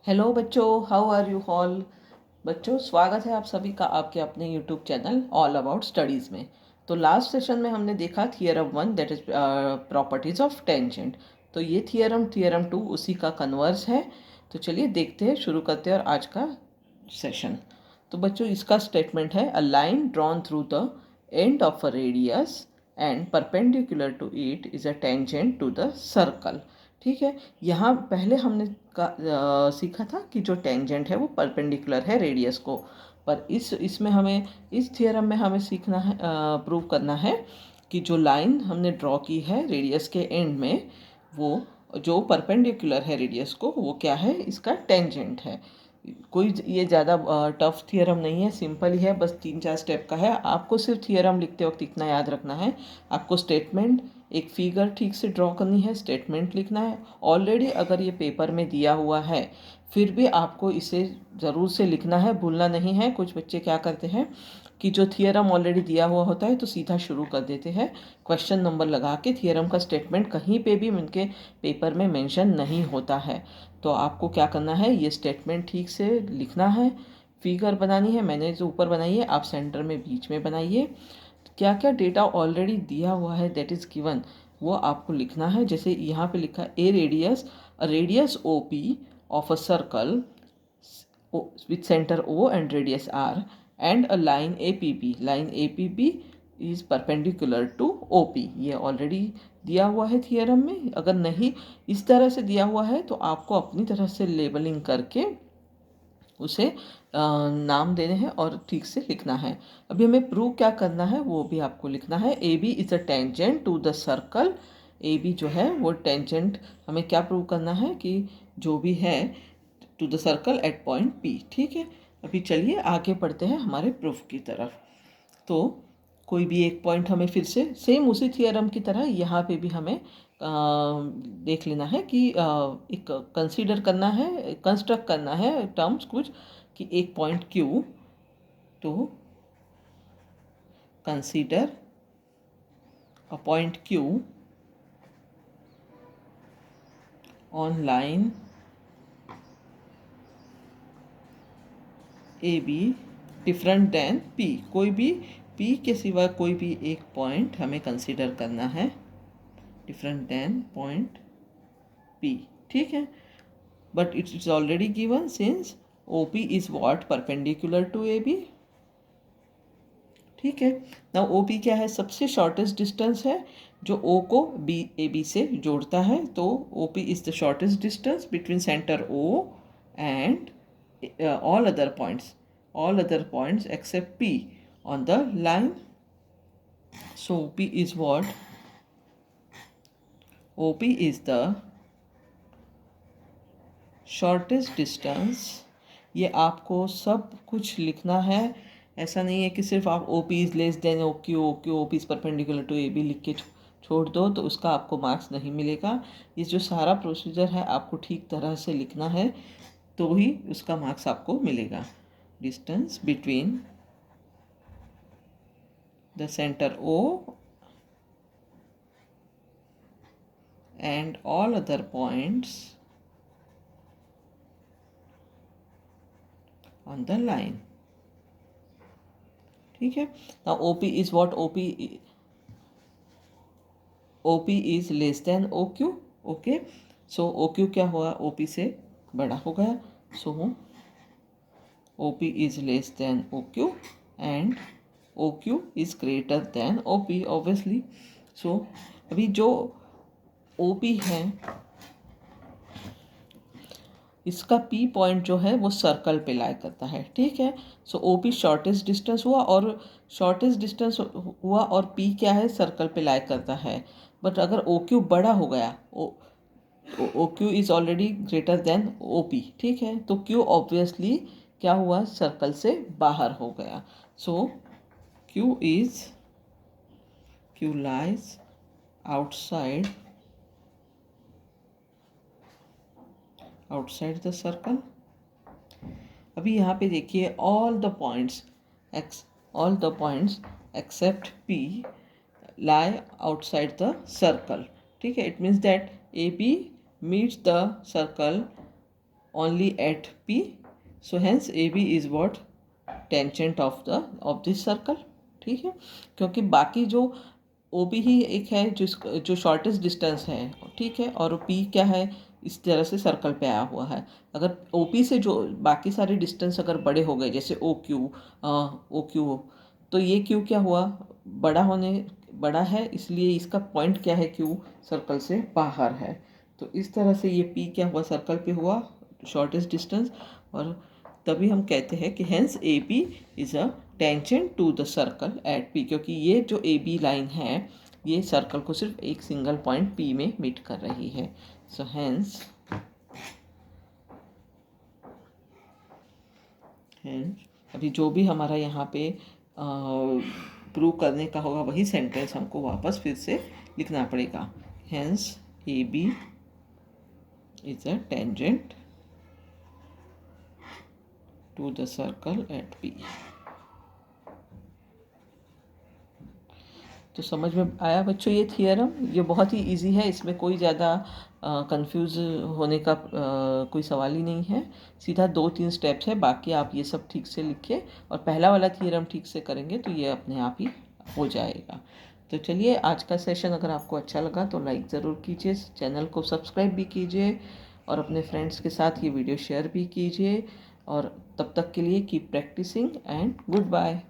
Hello बच्चों, how are you all. बच्चों, स्वागत है आप सभी का आपके अपने YouTube channel all about studies में। तो लास्ट सेशन में हमने देखा theorem 1, that is properties of tangent. तो ये थियरम 2 उसी का कन्वर्स है। तो चलिए देखते हैं, शुरू करते हैं और आज का सेशन। तो बच्चों, इसका स्टेटमेंट है a line drawn through the end of a radius and perpendicular to it is a tangent to the circle. ठीक है, यहाँ पहले हमने सीखा था कि जो टेंजेंट है वो परपेंडिकुलर है रेडियस को। पर इसमें हमें इस थियरम में हमें सीखना है, प्रूव करना है कि जो लाइन हमने ड्रॉ की है रेडियस के एंड में, वो जो परपेंडिकुलर है रेडियस को, वो क्या है, इसका टेंजेंट है। कोई ये ज़्यादा टफ थियरम नहीं है, सिंपल ही है, बस 3-4 स्टेप का है। आपको सिर्फ थियरम लिखते वक्त इतना याद रखना है, आपको स्टेटमेंट, एक फिगर ठीक से ड्रॉ करनी है, स्टेटमेंट लिखना है। ऑलरेडी अगर ये पेपर में दिया हुआ है फिर भी आपको इसे ज़रूर से लिखना है, भूलना नहीं है। कुछ बच्चे क्या करते हैं कि जो थियरम ऑलरेडी दिया हुआ होता है तो सीधा शुरू कर देते हैं क्वेश्चन नंबर लगा के। थियरम का स्टेटमेंट कहीं पे भी उनके पेपर में मेंशन नहीं होता है। तो आपको क्या करना है, ये स्टेटमेंट ठीक से लिखना है, फिगर बनानी है। मैंने जो ऊपर बनाई है आप सेंटर में बीच में बनाइए। क्या क्या डेटा ऑलरेडी दिया हुआ है दैट इज़ गिवन, वो आपको लिखना है। जैसे यहाँ पे लिखा a radius O P of a circle with center O and radius R and a line APP. Line APP is perpendicular to OP. ये ऑलरेडी दिया हुआ है थियरम में। अगर नहीं इस तरह से दिया हुआ है तो आपको अपनी तरह से लेबलिंग करके उसे नाम देने हैं और ठीक से लिखना है। अभी हमें प्रूव क्या करना है वो भी आपको लिखना है। A B is a tangent to the circle. A B जो है वो टेंजेंट, हमें क्या प्रूव करना है कि जो भी है to the circle at point P. ठीक है, अभी चलिए आगे बढ़ते हैं हमारे प्रूफ की तरफ। तो कोई भी एक पॉइंट हमें फिर से सेम उसी थियरम की तरह यहाँ पे भी हमें देख लेना है कि एक कंसीडर करना है, कंस्ट्रक्ट करना है टर्म्स कुछ, कि एक पॉइंट क्यू, तो consider a point Q on line A B different than P. कोई भी पी के सिवा कोई भी एक पॉइंट हमें कंसीडर करना है डिफरेंट देन पॉइंट पी। ठीक है, but it is already given since OP is what perpendicular to AB। ठीक है, ना OP क्या है, सबसे शॉर्टेस्ट डिस्टेंस है जो O को AB से जोड़ता है। तो OP is the shortest distance between centre O and all other points except P on the line। so OP is the shortest distance. ये आपको सब कुछ लिखना है, ऐसा नहीं है कि सिर्फ आप O P is less than O Q P is perpendicular to A B लिख के छोड़ दो तो उसका आपको मार्क्स नहीं मिलेगा। ये जो सारा प्रोसीजर है आपको ठीक तरह से लिखना है तो ही उसका मार्क्स आपको मिलेगा। Distance between the centre O and all other points on the line। ठीक है, now OP is what, OP is less than OQ। Okay, so OQ क्या हुआ, OP से बड़ा हो गया। सो OP is less than OQ and OQ is greater than OP obviously। सो अभी जो OP है इसका P पॉइंट जो है वो सर्कल पे लाई करता है। ठीक है, सो OP शॉर्टेस्ट डिस्टेंस हुआ और P क्या है, सर्कल पे लाई करता है। बट अगर OQ बड़ा हो गया, OQ is already greater than OP। ठीक है, तो Q ऑब्वियसली क्या हुआ, सर्कल से बाहर हो गया। सो Q lies outside the circle. अभी यहाँ पे देखिए all the points accept P lie outside the circle। ठीक है, it means that AB meets the circle only at P. So hence AB is what? Tangent of this circle. ठीक है, क्योंकि बाकी जो OB ही एक है जो शॉर्टेस्ट डिस्टेंस है, ठीक है, और P क्या है, इस तरह से सर्कल पे आया हुआ है। अगर OP से जो बाकी सारे डिस्टेंस अगर बड़े हो गए, जैसे OQ, तो ये Q क्या हुआ, बड़ा है, इसलिए इसका पॉइंट क्या है, Q सर्कल से बाहर है। तो इस तरह से ये P क्या हुआ, सर्कल पे हुआ शॉर्टेस्ट डिस्टेंस, और तभी हम कहते हैं कि hence AB is a tangent to the circle at P, क्योंकि ये जो AB लाइन है ये सर्कल को सिर्फ एक सिंगल पॉइंट P में मीट कर रही है। सो हेंस अभी जो भी हमारा यहाँ पे प्रूव करने का होगा वही सेंटेंस हमको वापस फिर से लिखना पड़ेगा। Hence AB is a tangent to the circle at P। तो समझ में आया बच्चों ये थियरम? ये बहुत ही इजी है, इसमें कोई ज़्यादा कंफ्यूज होने का कोई सवाल ही नहीं है। सीधा 2-3 स्टेप्स है, बाकी आप ये सब ठीक से लिखिए और पहला वाला थियरम ठीक से करेंगे तो ये अपने आप ही हो जाएगा। तो चलिए, आज का सेशन अगर आपको अच्छा लगा तो लाइक ज़रूर कीजिए, चैनल को सब्सक्राइब भी कीजिए और अपने फ्रेंड्स के साथ ये वीडियो शेयर भी कीजिए। और तब तक के लिए keep practising and good bye.